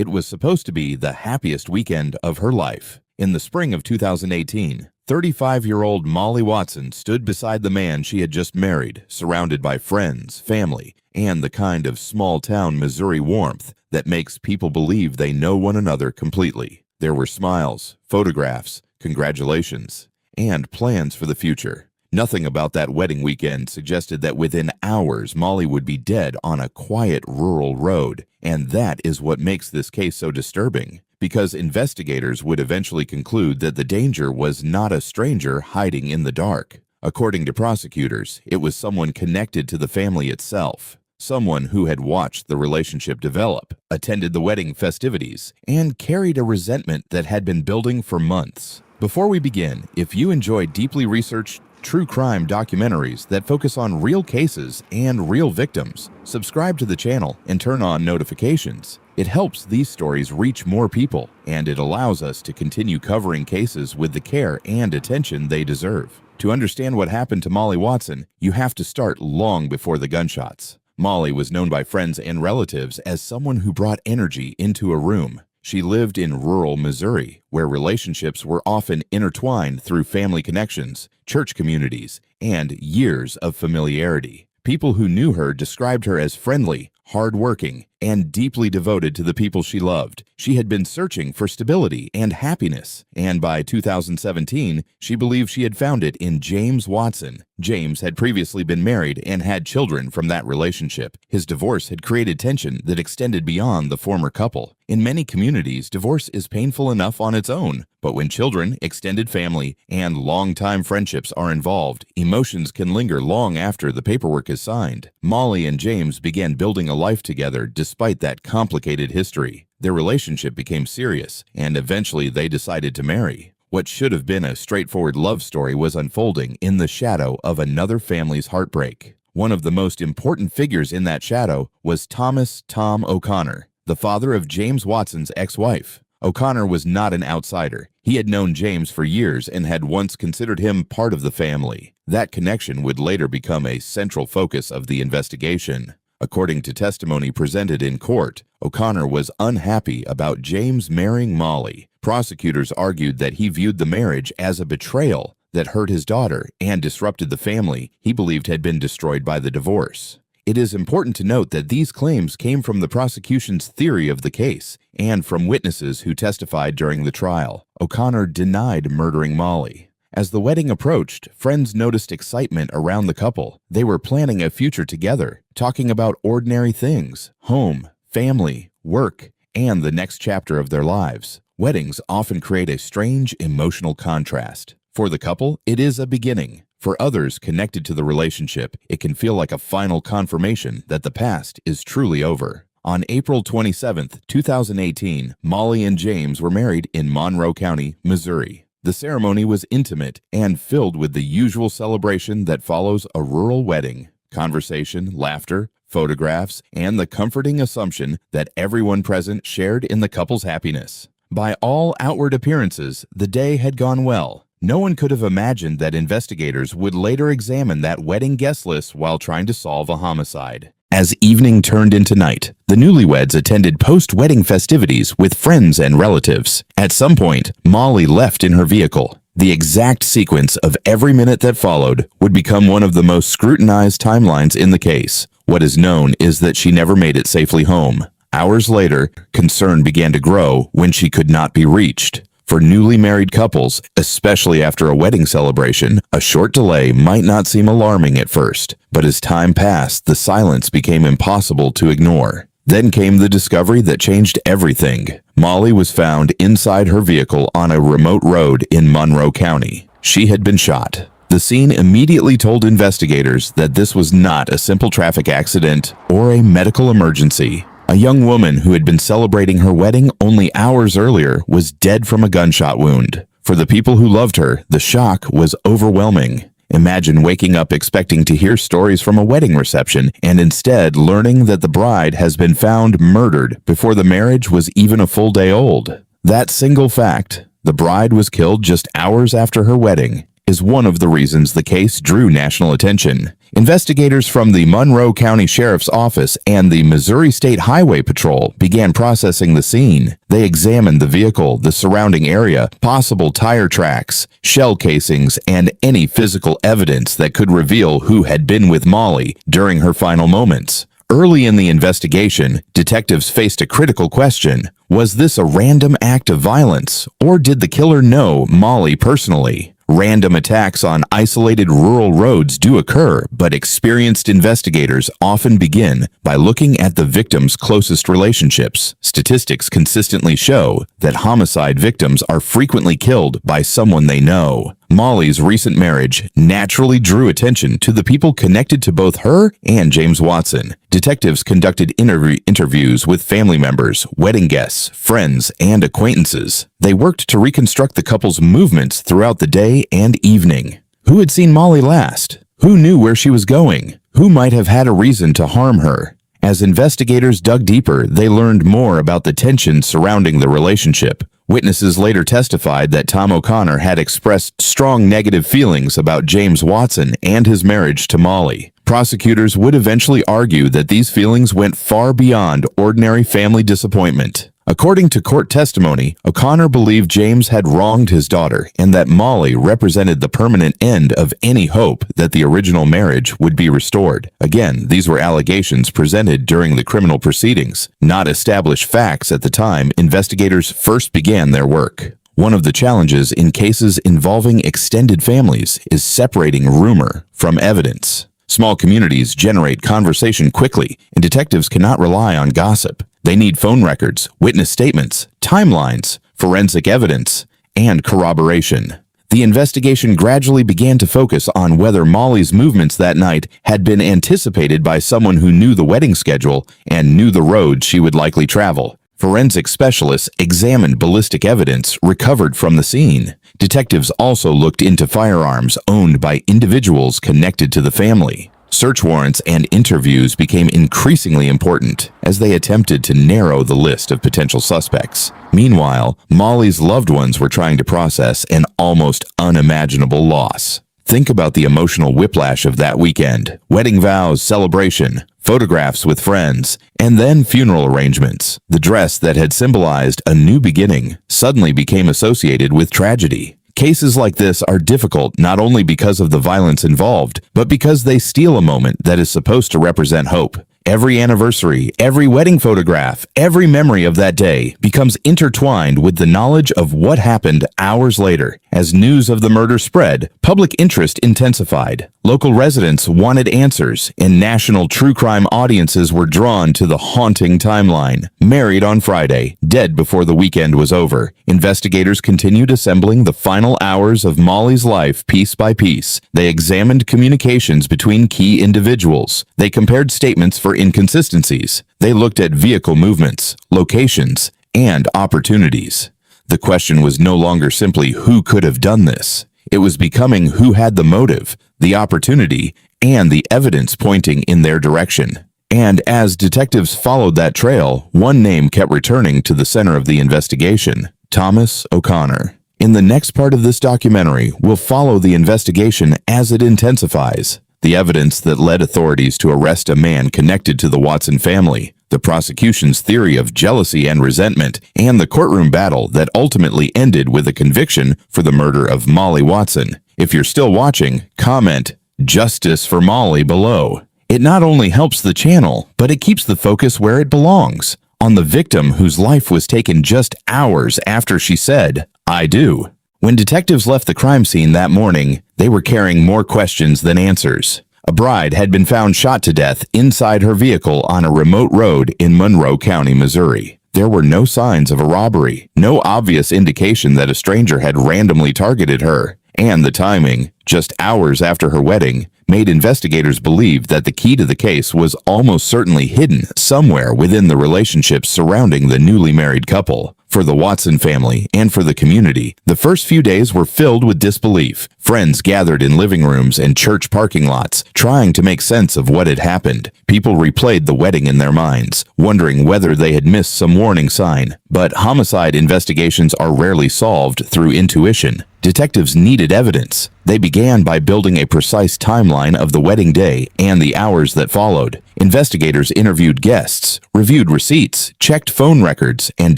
It was supposed to be the happiest weekend of her life. In the spring of 2018, 35-year-old Molly Watson stood beside the man she had just married, surrounded by friends, family, and the kind of small-town Missouri warmth that makes people believe they know one another completely. There were smiles, photographs, congratulations, and plans for the future. Nothing about that wedding weekend suggested that within hours Molly would be dead on a quiet rural road, and that is what makes this case so disturbing, because investigators would eventually conclude that the danger was not a stranger hiding in the dark. According to prosecutors, it was someone connected to the family itself, someone who had watched the relationship develop, attended the wedding festivities, and carried a resentment that had been building for months. Before we begin, if you enjoy deeply researched true crime documentaries that focus on real cases and real victims, subscribe to the channel and turn on notifications. It helps these stories reach more people, and it allows us to continue covering cases with the care and attention they deserve. To understand what happened to Molly Watson, you have to start long before the gunshots. Molly was known by friends and relatives as someone who brought energy into a room. She lived in rural Missouri, where relationships were often intertwined through family connections, church communities, and years of familiarity. People who knew her described her as friendly, hardworking, and deeply devoted to the people she loved. She had been searching for stability and happiness, and by 2017, she believed she had found it in James Watson. James had previously been married and had children from that relationship. His divorce had created tension that extended beyond the former couple. In many communities, divorce is painful enough on its own, but when children, extended family, and long-time friendships are involved, emotions can linger long after the paperwork is signed. Molly and James began building a life together despite that complicated history. Their relationship became serious, and eventually they decided to marry. What should have been a straightforward love story was unfolding in the shadow of another family's heartbreak. One of the most important figures in that shadow was Thomas "Tom" O'Connor, the father of James Watson's ex-wife. O'Connor was not an outsider. He had known James for years and had once considered him part of the family. That connection would later become a central focus of the investigation. According to testimony presented in court, O'Connor was unhappy about James marrying Molly. Prosecutors argued that he viewed the marriage as a betrayal that hurt his daughter and disrupted the family he believed had been destroyed by the divorce. It is important to note that these claims came from the prosecution's theory of the case and from witnesses who testified during the trial. O'Connor denied murdering Molly. As the wedding approached, friends noticed excitement around the couple. They were planning a future together, talking about ordinary things: home, family, work, and the next chapter of their lives. Weddings often create a strange emotional contrast. For the couple, it is a beginning. For others connected to the relationship, it can feel like a final confirmation that the past is truly over. On April 27, 2018, Molly and James were married in Monroe County, Missouri. The ceremony was intimate and filled with the usual celebration that follows a rural wedding: conversation, laughter, photographs, and the comforting assumption that everyone present shared in the couple's happiness. By all outward appearances, the day had gone well. No one could have imagined that investigators would later examine that wedding guest list while trying to solve a homicide. As evening turned into night, the newlyweds attended post-wedding festivities with friends and relatives. At some point, Molly left in her vehicle. The exact sequence of every minute that followed would become one of the most scrutinized timelines in the case. What is known is that she never made it safely home. Hours later, concern began to grow when she could not be reached. For newly married couples, especially after a wedding celebration, a short delay might not seem alarming at first, but as time passed, the silence became impossible to ignore. Then came the discovery that changed everything. Molly was found inside her vehicle on a remote road in Monroe County. She had been shot. The scene immediately told investigators that this was not a simple traffic accident or a medical emergency. A young woman who had been celebrating her wedding only hours earlier was dead from a gunshot wound. For the people who loved her, the shock was overwhelming. Imagine waking up expecting to hear stories from a wedding reception and instead learning that the bride has been found murdered before the marriage was even a full day old. That single fact, the bride was killed just hours after her wedding, is one of the reasons the case drew national attention. Investigators from the Monroe County Sheriff's Office and the Missouri State Highway Patrol began processing the scene. They examined the vehicle, the surrounding area, possible tire tracks, shell casings, and any physical evidence that could reveal who had been with Molly during her final moments. Early in the investigation, detectives faced a critical question. Was this a random act of violence, or did the killer know Molly personally? Random attacks on isolated rural roads do occur, but experienced investigators often begin by looking at the victim's closest relationships. Statistics consistently show that homicide victims are frequently killed by someone they know. Molly's recent marriage naturally drew attention to the people connected to both her and James Watson. Detectives conducted interviews with family members, wedding guests, friends, and acquaintances. They worked to reconstruct the couple's movements throughout the day and evening. Who had seen Molly last? Who knew where she was going? Who might have had a reason to harm her? As investigators dug deeper, they learned more about the tension surrounding the relationship. Witnesses later testified that Tom O'Connor had expressed strong negative feelings about James Watson and his marriage to Molly. Prosecutors would eventually argue that these feelings went far beyond ordinary family disappointment. According to court testimony, O'Connor believed James had wronged his daughter and that Molly represented the permanent end of any hope that the original marriage would be restored. Again, these were allegations presented during the criminal proceedings, not established facts at the time investigators first began their work. One of the challenges in cases involving extended families is separating rumor from evidence. Small communities generate conversation quickly, and detectives cannot rely on gossip. They need phone records, witness statements, timelines, forensic evidence, and corroboration. The investigation gradually began to focus on whether Molly's movements that night had been anticipated by someone who knew the wedding schedule and knew the road she would likely travel. Forensic specialists examined ballistic evidence recovered from the scene. Detectives also looked into firearms owned by individuals connected to the family. Search warrants and interviews became increasingly important as they attempted to narrow the list of potential suspects. Meanwhile, Molly's loved ones were trying to process an almost unimaginable loss. Think about the emotional whiplash of that weekend. Wedding vows, celebration, photographs with friends, and then funeral arrangements. The dress that had symbolized a new beginning suddenly became associated with tragedy. Cases like this are difficult not only because of the violence involved, but because they steal a moment that is supposed to represent hope. Every anniversary, every wedding photograph, every memory of that day becomes intertwined with the knowledge of what happened hours later. As news of the murder spread, public interest intensified. Local residents wanted answers, and national true crime audiences were drawn to the haunting timeline. Married on Friday, dead before the weekend was over. Investigators continued assembling the final hours of Molly's life piece by piece. They examined communications between key individuals. They compared statements for inconsistencies. They looked at vehicle movements, locations, and opportunities. The question was no longer simply who could have done this. It was becoming who had the motive, the opportunity, and the evidence pointing in their direction. And as detectives followed that trail, one name kept returning to the center of the investigation: Thomas O'Connor. In the next part of this documentary, we'll follow the investigation as it intensifies. The evidence that led authorities to arrest a man connected to the Watson family, the prosecution's theory of jealousy and resentment, and the courtroom battle that ultimately ended with a conviction for the murder of Molly Watson. If you're still watching, comment "Justice for Molly" below. It not only helps the channel, but it keeps the focus where it belongs, on the victim whose life was taken just hours after she said, "I do." When detectives left the crime scene that morning, they were carrying more questions than answers. A bride had been found shot to death inside her vehicle on a remote road in Monroe County, Missouri. There were no signs of a robbery, no obvious indication that a stranger had randomly targeted her, and the timing, just hours after her wedding, made investigators believe that the key to the case was almost certainly hidden somewhere within the relationships surrounding the newly married couple. For the Watson family and for the community, the first few days were filled with disbelief. Friends gathered in living rooms and church parking lots, trying to make sense of what had happened. People replayed the wedding in their minds, wondering whether they had missed some warning sign. But homicide investigations are rarely solved through intuition. Detectives needed evidence. They began by building a precise timeline of the wedding day and the hours that followed. Investigators interviewed guests, reviewed receipts, checked phone records, and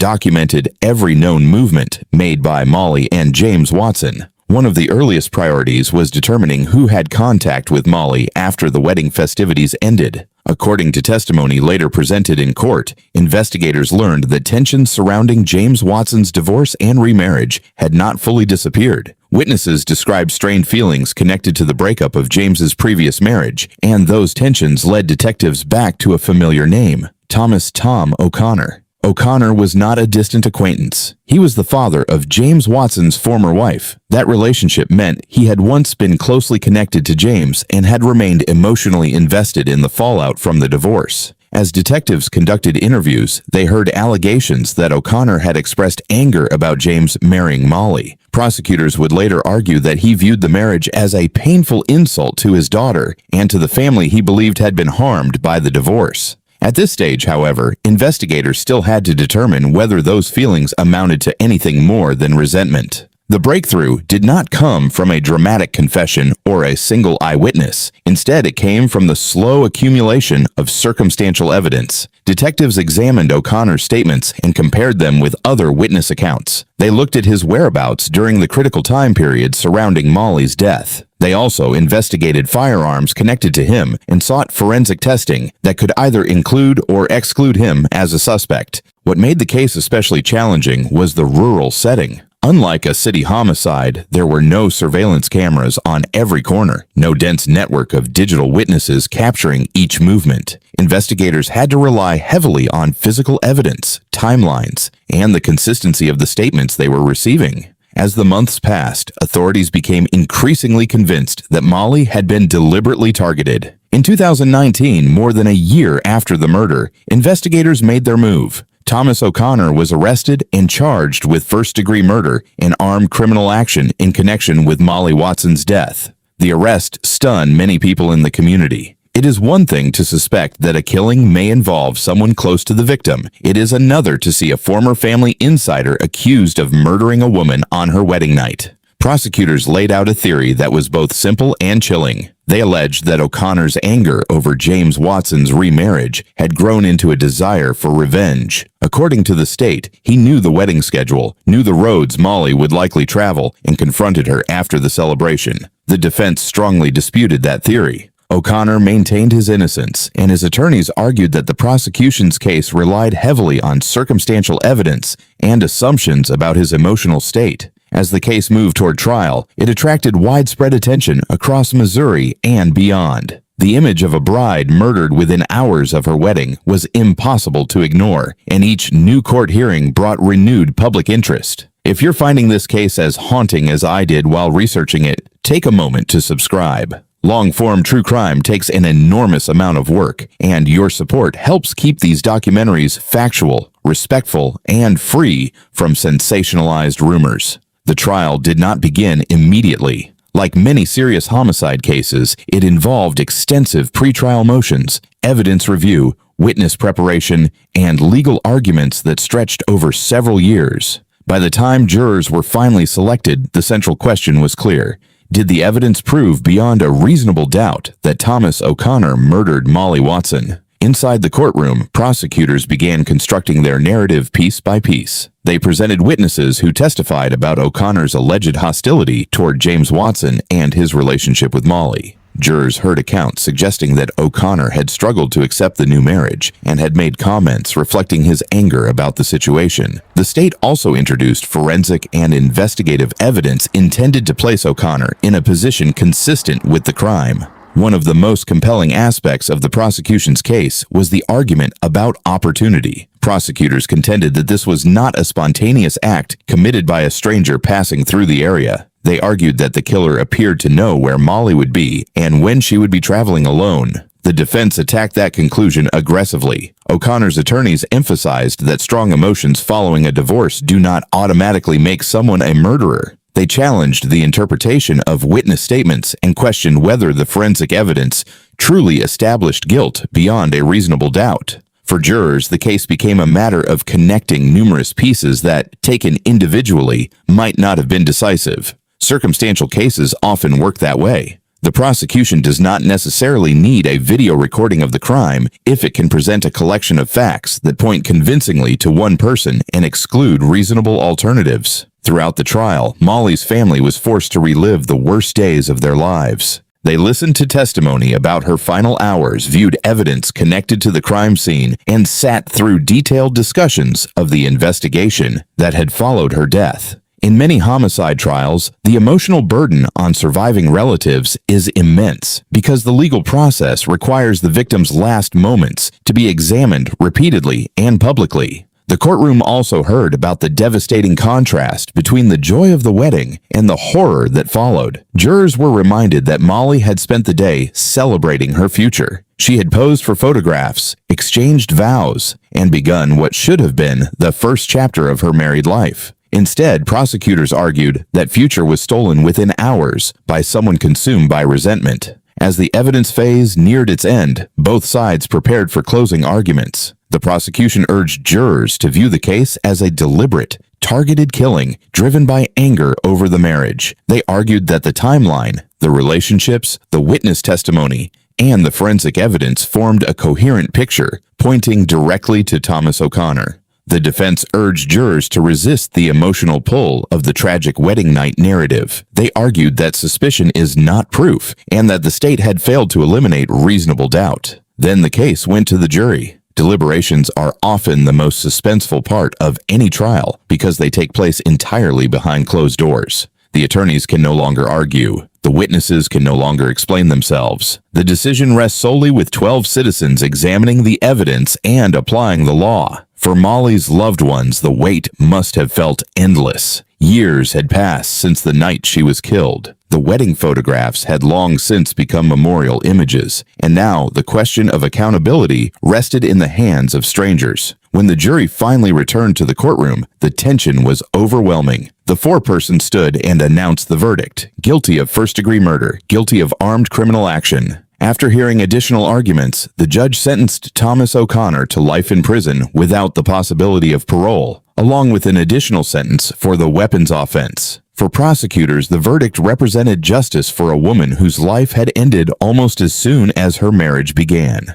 documented every known movement made by Molly and James Watson. One of the earliest priorities was determining who had contact with Molly after the wedding festivities ended. According to testimony later presented in court, investigators learned that tensions surrounding James Watson's divorce and remarriage had not fully disappeared. Witnesses described strained feelings connected to the breakup of James's previous marriage, and those tensions led detectives back to a familiar name, Thomas "Tom" O'Connor. O'Connor was not a distant acquaintance. He was the father of James Watson's former wife. That relationship meant he had once been closely connected to James and had remained emotionally invested in the fallout from the divorce. As detectives conducted interviews, they heard allegations that O'Connor had expressed anger about James marrying Molly. Prosecutors would later argue that he viewed the marriage as a painful insult to his daughter and to the family he believed had been harmed by the divorce. At this stage, however, investigators still had to determine whether those feelings amounted to anything more than resentment. The breakthrough did not come from a dramatic confession or a single eyewitness. Instead, it came from the slow accumulation of circumstantial evidence. Detectives examined O'Connor's statements and compared them with other witness accounts. They looked at his whereabouts during the critical time period surrounding Molly's death. They also investigated firearms connected to him and sought forensic testing that could either include or exclude him as a suspect. What made the case especially challenging was the rural setting. Unlike a city homicide, there were no surveillance cameras on every corner, no dense network of digital witnesses capturing each movement. Investigators had to rely heavily on physical evidence, timelines, and the consistency of the statements they were receiving. As the months passed, authorities became increasingly convinced that Molly had been deliberately targeted. In 2019, more than a year after the murder, investigators made their move. Thomas O'Connor was arrested and charged with first-degree murder and armed criminal action in connection with Molly Watson's death. The arrest stunned many people in the community. It is one thing to suspect that a killing may involve someone close to the victim. It is another to see a former family insider accused of murdering a woman on her wedding night. Prosecutors laid out a theory that was both simple and chilling. They alleged that O'Connor's anger over James Watson's remarriage had grown into a desire for revenge. According to the state, he knew the wedding schedule, knew the roads Molly would likely travel, and confronted her after the celebration. The defense strongly disputed that theory. O'Connor maintained his innocence, and his attorneys argued that the prosecution's case relied heavily on circumstantial evidence and assumptions about his emotional state. As the case moved toward trial, it attracted widespread attention across Missouri and beyond. The image of a bride murdered within hours of her wedding was impossible to ignore, and each new court hearing brought renewed public interest. If you're finding this case as haunting as I did while researching it, take a moment to subscribe. Long-form true crime takes an enormous amount of work, and your support helps keep these documentaries factual, respectful, and free from sensationalized rumors. The trial did not begin immediately. Like many serious homicide cases, it involved extensive pretrial motions, evidence review, witness preparation, and legal arguments that stretched over several years. By the time jurors were finally selected, the central question was clear. Did the evidence prove beyond a reasonable doubt that Thomas O'Connor murdered Molly Watson? Inside the courtroom, prosecutors began constructing their narrative piece by piece. They presented witnesses who testified about O'Connor's alleged hostility toward James Watson and his relationship with Molly. Jurors heard accounts suggesting that O'Connor had struggled to accept the new marriage and had made comments reflecting his anger about the situation. The state also introduced forensic and investigative evidence intended to place O'Connor in a position consistent with the crime. One of the most compelling aspects of the prosecution's case was the argument about opportunity. Prosecutors contended that this was not a spontaneous act committed by a stranger passing through the area. They argued that the killer appeared to know where Molly would be and when she would be traveling alone. The defense attacked that conclusion aggressively. O'Connor's attorneys emphasized that strong emotions following a divorce do not automatically make someone a murderer. They challenged the interpretation of witness statements and questioned whether the forensic evidence truly established guilt beyond a reasonable doubt. For jurors, the case became a matter of connecting numerous pieces that, taken individually, might not have been decisive. Circumstantial cases often work that way. The prosecution does not necessarily need a video recording of the crime if it can present a collection of facts that point convincingly to one person and exclude reasonable alternatives. Throughout the trial, Molly's family was forced to relive the worst days of their lives. They listened to testimony about her final hours, viewed evidence connected to the crime scene, and sat through detailed discussions of the investigation that had followed her death. In many homicide trials, the emotional burden on surviving relatives is immense because the legal process requires the victim's last moments to be examined repeatedly and publicly. The courtroom also heard about the devastating contrast between the joy of the wedding and the horror that followed. Jurors were reminded that Molly had spent the day celebrating her future. She had posed for photographs, exchanged vows, and begun what should have been the first chapter of her married life. Instead, prosecutors argued that future was stolen within hours by someone consumed by resentment. As the evidence phase neared its end, both sides prepared for closing arguments. The prosecution urged jurors to view the case as a deliberate, targeted killing driven by anger over the marriage. They argued that the timeline, the relationships, the witness testimony, and the forensic evidence formed a coherent picture, pointing directly to Thomas O'Connor. The defense urged jurors to resist the emotional pull of the tragic wedding night narrative. They argued that suspicion is not proof and that the state had failed to eliminate reasonable doubt. Then the case went to the jury. Deliberations are often the most suspenseful part of any trial because they take place entirely behind closed doors. The attorneys can no longer argue. The witnesses can no longer explain themselves. The decision rests solely with 12 citizens examining the evidence and applying the law. For Molly's loved ones, the wait must have felt endless. Years had passed since the night she was killed. The wedding photographs had long since become memorial images, and now the question of accountability rested in the hands of strangers. When the jury finally returned to the courtroom, the tension was overwhelming. The foreperson stood and announced the verdict: guilty of first-degree murder, guilty of armed criminal action. After hearing additional arguments, the judge sentenced Thomas O'Connor to life in prison without the possibility of parole, along with an additional sentence for the weapons offense. For prosecutors, the verdict represented justice for a woman whose life had ended almost as soon as her marriage began.